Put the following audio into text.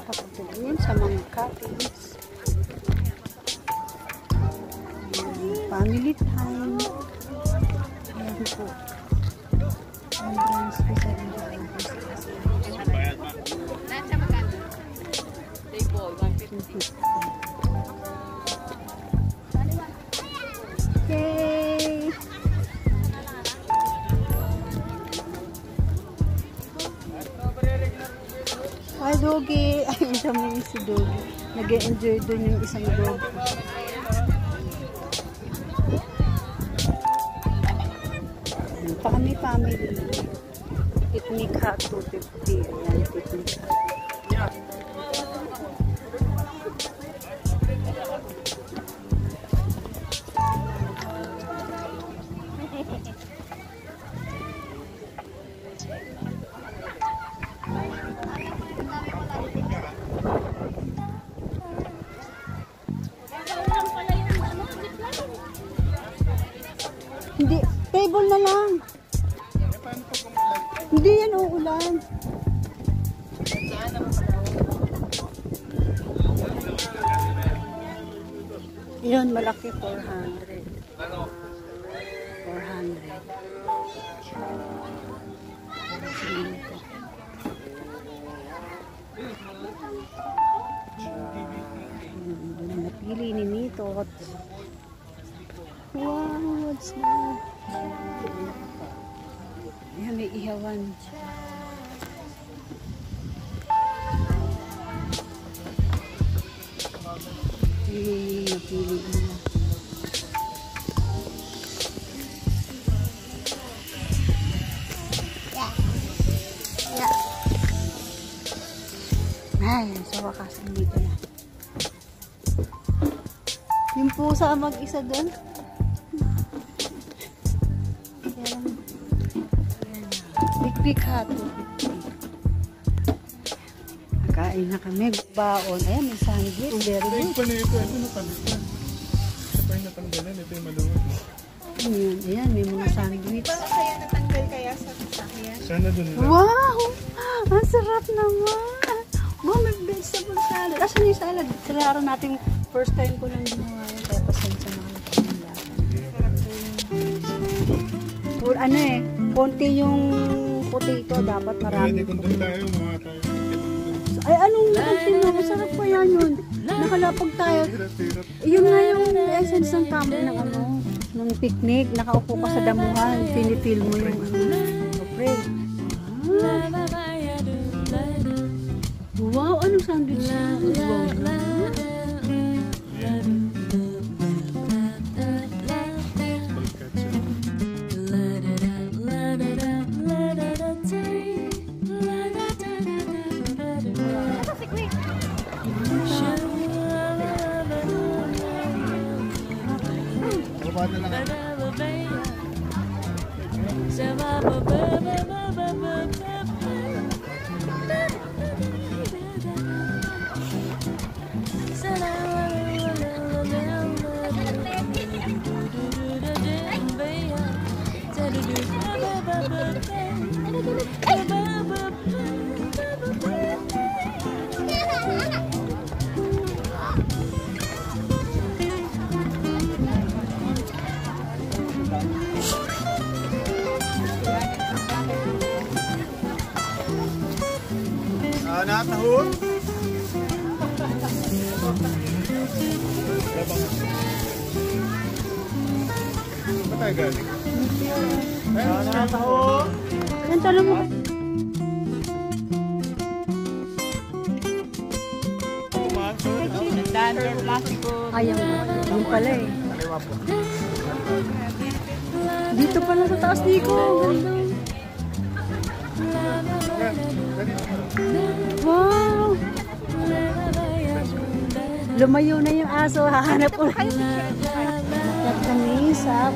Papunta yun sa mga cottage. Family time. Ayan po. Entrance ko sa yay! Ay, Doggy. Ay, masama si Doggy. Nag-enjoy doon yung isang dog. Pa kami family. Picnic hut, 250. Ayan, picnic hut. Hindi, table na lang. Hindi yan uulan. Yun, malaki 400. 400. Napili ni Nitot. Wow, what's that? Ayan, may ihawan. Napili niya. Ay, sa wakas, dito na. Yung pusa mag-isa doon. Big hut. Kain na kami. Baon. Ayan, may sandwich. Very good. Ito na palitan. Ito pa yung natanggalan. Ito yung maluwag. Ayan, may mga sandwich. Paano kaya natanggal kaya sa sasakyan? Sana dun lang. Wow! Ang sarap naman! Wow, may vegetable salad. Asan yung salad? Sa araw natin, first time ko lang ginawa yun. Kaya pasensya na kami pangalaman. Ano eh, konti yung potato. Dapat marami. Pwede kung doon tayo, mga tayo. Ay, anong nakatino? Masarap pa yan yun. Nakalapag tayo. Yun nga yung essence ng camp ng ano, ng picnic. Nakaupo ka sa damuhan. Pinipil mo yung ano. Pray. Wow, anong sandwich? Wow. Natahon? Ba tayo galing? Natahon? Yan, tala mo. Ayaw mo. Yung pala eh. Dito pala sa taas, Nico. Wow! Lumayo na yung aso. Hahanap ulit. Kami sa